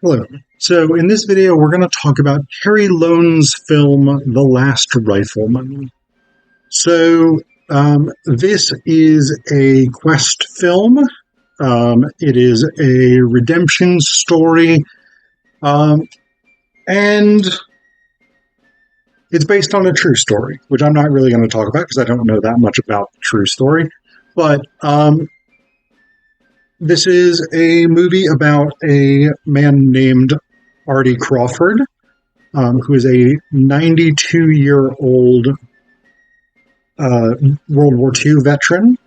Hello. So in this video, we're going to talk about Terry Loane's film, The Last Rifleman. So this is a quest film. It is a redemption story. And it's based on a true story, which I'm not really going to talk about because I don't know that much about the true story. But this is a movie about a man named Artie Crawford, who is a 92-year-old World War II veteran.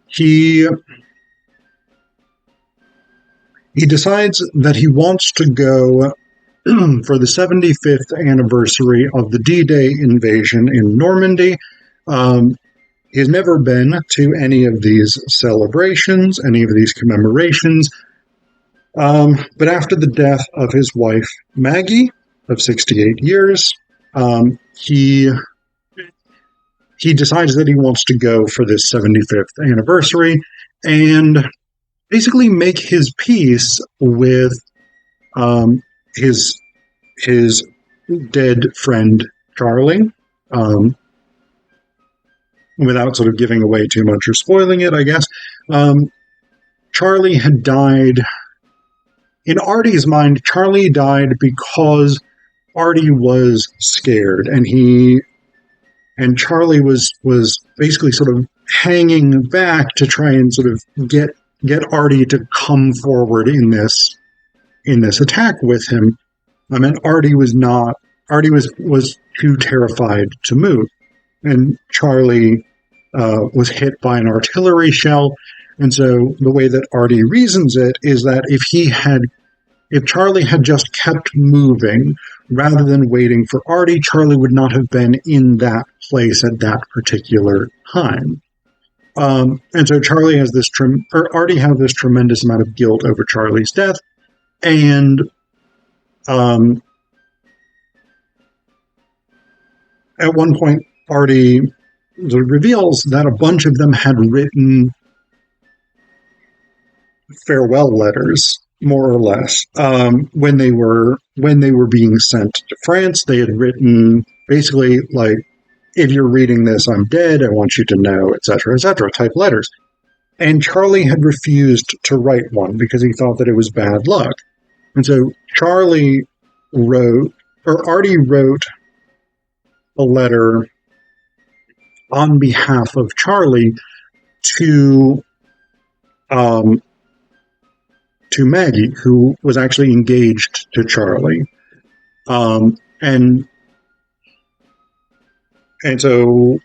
He decides that he wants to go for the 75th anniversary of the D-Day invasion in Normandy. He's never been to any of these celebrations, any of these commemorations. But after the death of his wife, Maggie, of 68 years, he decides that he wants to go for this 75th anniversary and basically make his peace with his dead friend, Charlie. Without sort of giving away too much or spoiling it, I guess. Charlie had died. In Artie's mind, Charlie died because Artie was scared, and Charlie was basically sort of hanging back to try and sort of get Artie to come forward in this attack with him. And Artie was too terrified to move, and Charlie was hit by an artillery shell. And so the way that Artie reasons it is that if Charlie had just kept moving rather than waiting for Artie, Charlie would not have been in that place at that particular time. And so Artie has this tremendous amount of guilt over Charlie's death. And at one point, Artie reveals that a bunch of them had written farewell letters, more or less. When they were being sent to France, they had written basically like, "If you're reading this, I'm dead. I want you to know," etc., type letters. And Charlie had refused to write one because he thought that it was bad luck. And so Artie wrote a letter on behalf of Charlie to Maggie, who was actually engaged to Charlie. And so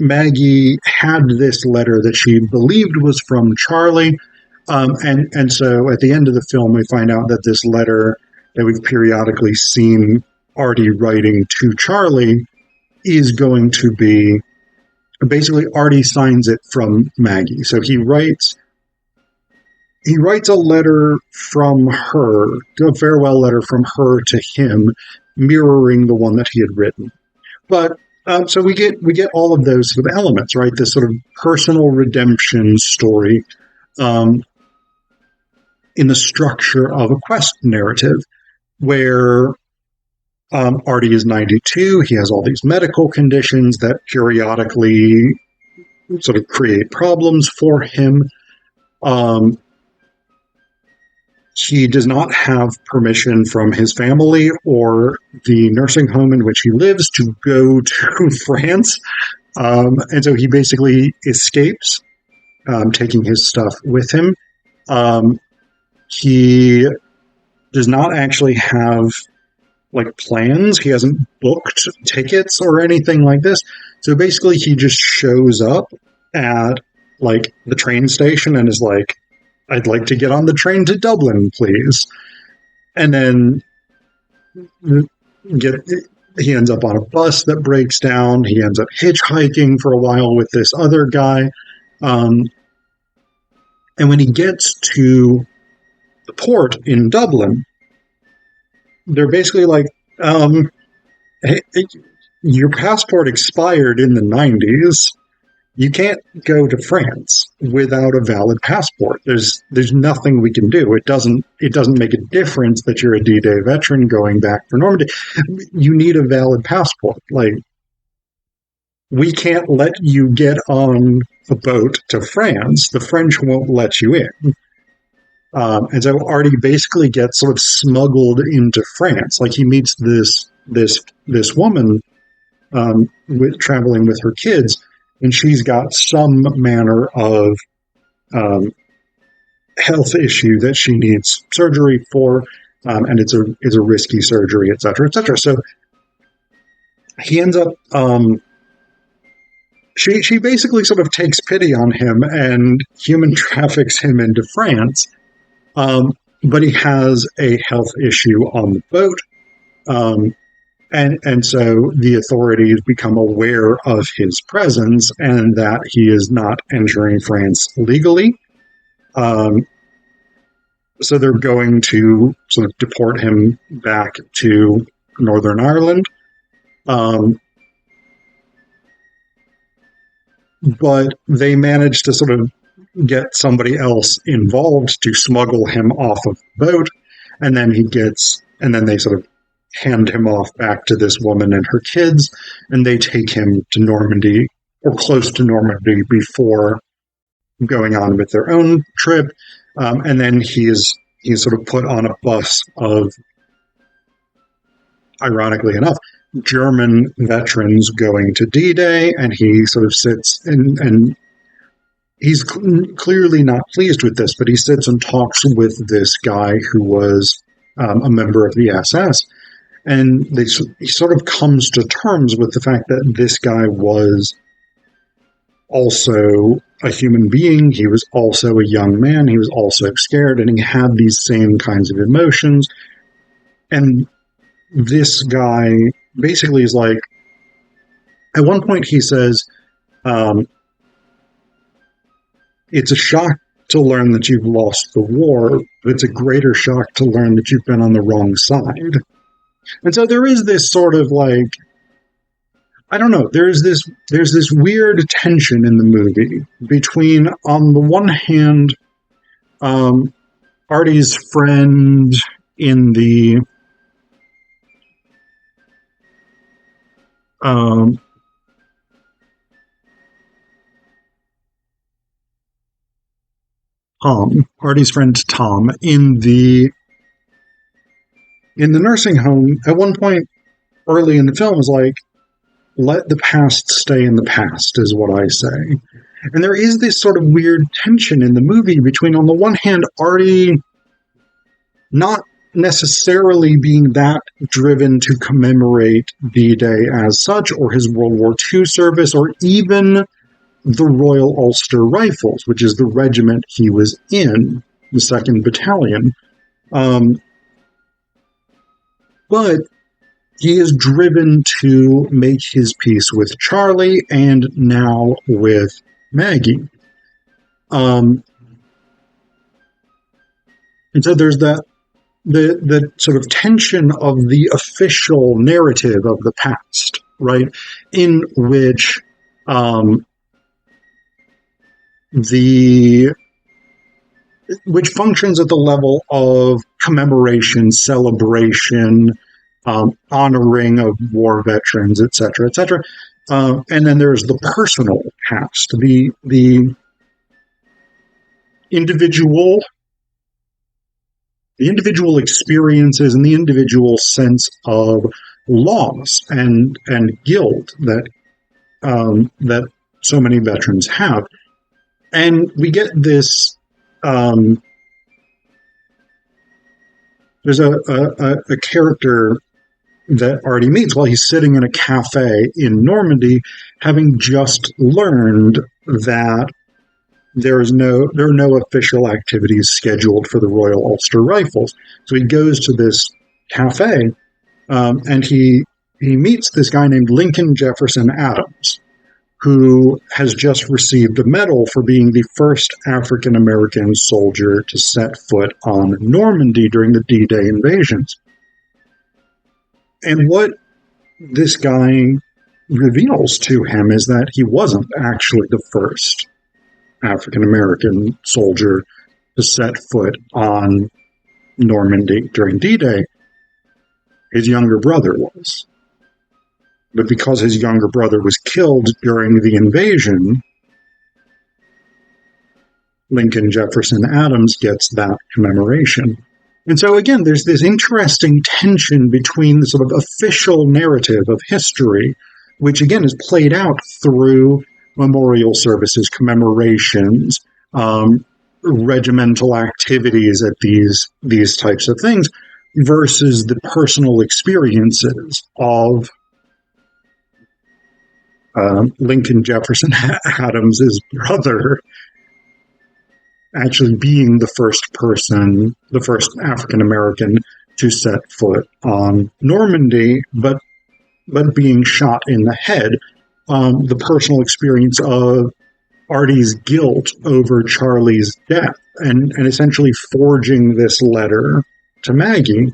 Maggie had this letter that she believed was from Charlie. And so at the end of the film, we find out that this letter that we've periodically seen Artie writing to Charlie is going to be basically Artie signs it from Maggie. So he writes a letter from her, a farewell letter from her to him, mirroring the one that he had written. But so we get all of those sort of elements, right? This sort of personal redemption story in the structure of a quest narrative, where Artie is 92. He has all these medical conditions that periodically sort of create problems for him. He does not have permission from his family or the nursing home in which he lives to go to France. And so he basically escapes, taking his stuff with him. He does not actually have plans. He hasn't booked tickets or anything like this. So basically he just shows up at the train station and is like, "I'd like to get on the train to Dublin, please." And then he ends up on a bus that breaks down. He ends up hitchhiking for a while with this other guy. And when he gets to the port in Dublin, they're basically like, "Hey, your passport expired in the 90s. You can't go to France without a valid passport. There's nothing we can do. It doesn't make a difference that you're a D-Day veteran going back for Normandy. You need a valid passport. Like, we can't let you get on a boat to France. The French won't let you in. And so Artie basically gets sort of smuggled into France. Like, he meets this woman traveling with her kids, and she's got some manner of health issue that she needs surgery for, and it's a risky surgery, et cetera, et cetera. So he ends up. She basically sort of takes pity on him and human traffics him into France. But he has a health issue on the boat. And so the authorities become aware of his presence and that he is not entering France legally. So they're going to sort of deport him back to Northern Ireland. But they manage to sort of get somebody else involved to smuggle him off of the boat. And then they sort of hand him off back to this woman and her kids, and they take him to Normandy, or close to Normandy, before going on with their own trip. And then he's sort of put on a bus of, ironically enough, German veterans going to D-Day, and he sort of sits and he's clearly not pleased with this, but he sits and talks with this guy who was a member of the SS. And he sort of comes to terms with the fact that this guy was also a human being. He was also a young man. He was also scared, and he had these same kinds of emotions. And this guy basically is like, at one point he says, it's a shock to learn that you've lost the war, but it's a greater shock to learn that you've been on the wrong side. And so there is this sort of like, I don't know, there's this weird tension in the movie between, on the one hand, Artie's friend in the Artie's friend Tom in the nursing home. At one point early in the film is like, let the past stay in the past, is what I say. And there is this sort of weird tension in the movie between, on the one hand, Artie not necessarily being that driven to commemorate D-Day as such, or his World War II service, or even the Royal Ulster Rifles, which is the regiment he was in, the 2nd Battalion. But he is driven to make his peace with Charlie, and now with Maggie. And so there's that the sort of tension of the official narrative of the past, right? In which which functions at the level of commemoration, celebration, honoring of war veterans, etc., etc. And then there's the personal past, the individual experiences and the individual sense of loss and guilt that so many veterans have. And we get this. There's a character that Artie meets while he's sitting in a cafe in Normandy, having just learned that there are no official activities scheduled for the Royal Ulster Rifles. So he goes to this cafe, and he meets this guy named Lincoln Jefferson Adams, who has just received a medal for being the first African-American soldier to set foot on Normandy during the D-Day invasions. And what this guy reveals to him is that he wasn't actually the first African-American soldier to set foot on Normandy during D-Day. His younger brother was. But because his younger brother was killed during the invasion, Lincoln Jefferson Adams gets that commemoration. And so again, there's this interesting tension between the sort of official narrative of history, which again is played out through memorial services, commemorations, regimental activities at these types of things, versus the personal experiences of Lincoln Jefferson Adams's brother actually being the first person, the first African-American to set foot on Normandy, but being shot in the head. The personal experience of Artie's guilt over Charlie's death and essentially forging this letter to Maggie.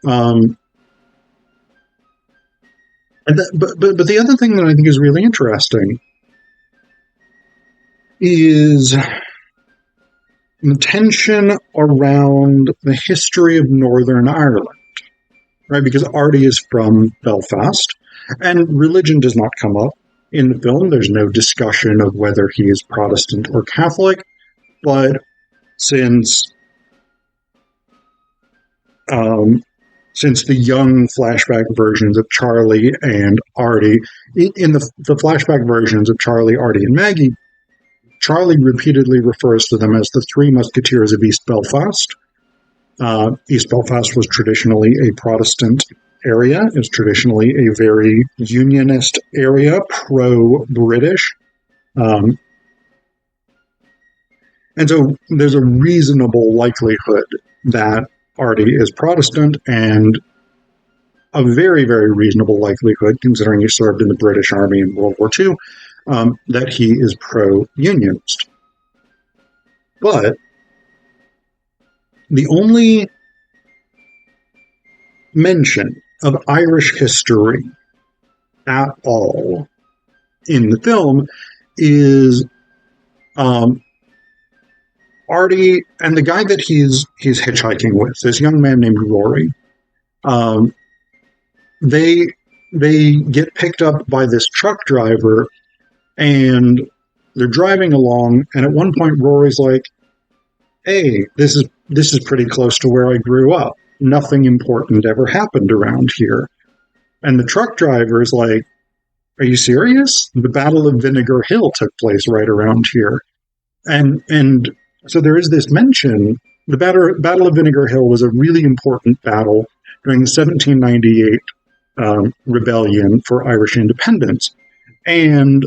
But the other thing that I think is really interesting is the tension around the history of Northern Ireland, right? Because Artie is from Belfast, and religion does not come up in the film. There's no discussion of whether he is Protestant or Catholic, but since the young flashback versions of Charlie and Artie, in the flashback versions of Charlie, Artie, and Maggie, Charlie repeatedly refers to them as the Three Musketeers of East Belfast. East Belfast was traditionally a Protestant area. It was traditionally a very unionist area, pro-British. And so there's a reasonable likelihood that Artie is Protestant, and a very, very reasonable likelihood, considering he served in the British Army in World War II, that he is pro-unionist. But the only mention of Irish history at all in the film is Artie and the guy that he's hitchhiking with, this young man named Rory. They get picked up by this truck driver, and they're driving along, and at one point Rory's like, "Hey, this is pretty close to where I grew up. Nothing important ever happened around here." And the truck driver is like, "Are you serious? The Battle of Vinegar Hill took place right around here." And so there is this mention. The Battle of Vinegar Hill was a really important battle during the 1798 rebellion for Irish independence. And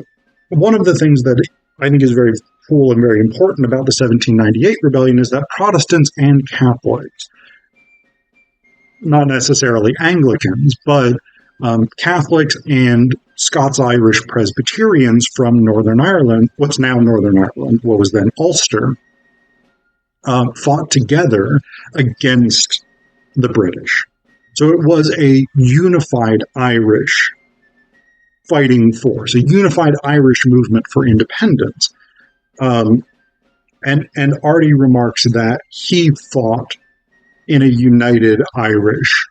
one of the things that I think is very cool and very important about the 1798 rebellion is that Protestants and Catholics, not necessarily Anglicans, but Catholics and Scots-Irish Presbyterians from Northern Ireland, what's now Northern Ireland, what was then Ulster, fought together against the British. So it was a unified Irish fighting force, a unified Irish movement for independence. And Artie remarks that he fought in a united Irish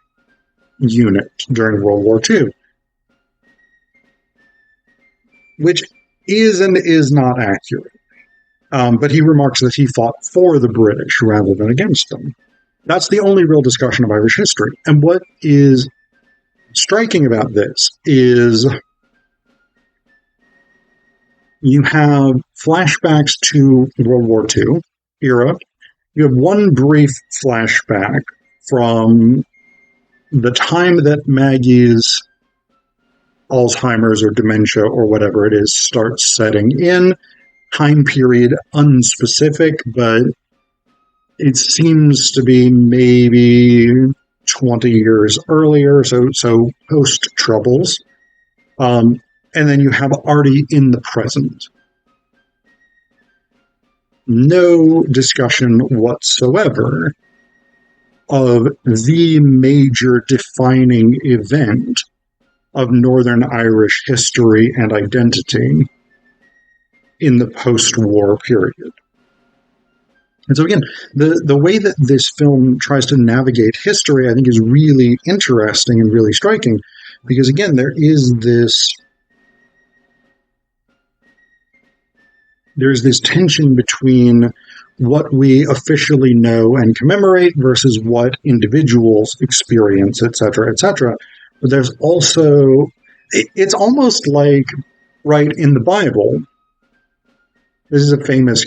unit during World War II, which is and is not accurate. But he remarks that he fought for the British rather than against them. That's the only real discussion of Irish history. And what is striking about this is you have flashbacks to World War II era. You have one brief flashback from the time that Maggie's Alzheimer's or dementia or whatever it is starts setting in. Time period unspecific, but it seems to be maybe 20 years earlier, so post-Troubles. And then you have Artie in the present. No discussion whatsoever of the major defining event of Northern Irish history and identity in the post-war period. And so again, the way that this film tries to navigate history, I think, is really interesting and really striking, because again, there's this tension between what we officially know and commemorate versus what individuals experience, etc., etc. But there's also, it's almost like, right, in the Bible, this is a famous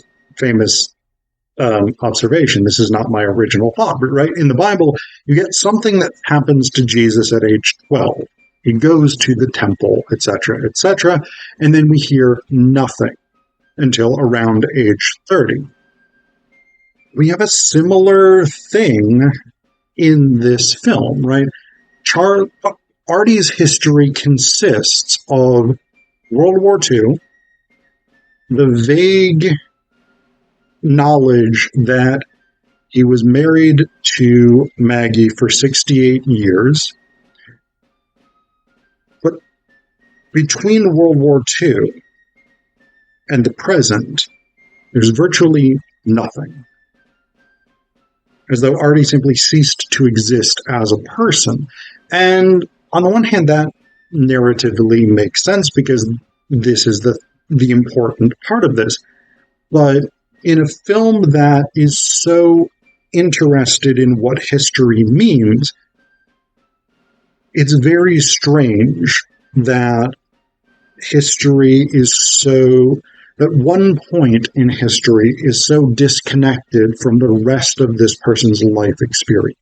observation. This is not my original thought, but right, in the Bible, you get something that happens to Jesus at age 12. He goes to the temple, etc., etc., and then we hear nothing until around age 30. We have a similar thing in this film, right? Artie's history consists of World War II, the vague knowledge that he was married to Maggie for 68 years, but between World War II and the present, there's virtually nothing. As though Artie simply ceased to exist as a person. And on the one hand, that narratively makes sense because this is the important part of this. But in a film that is so interested in what history means, it's very strange that history is so, that one point in history is so disconnected from the rest of this person's life experience.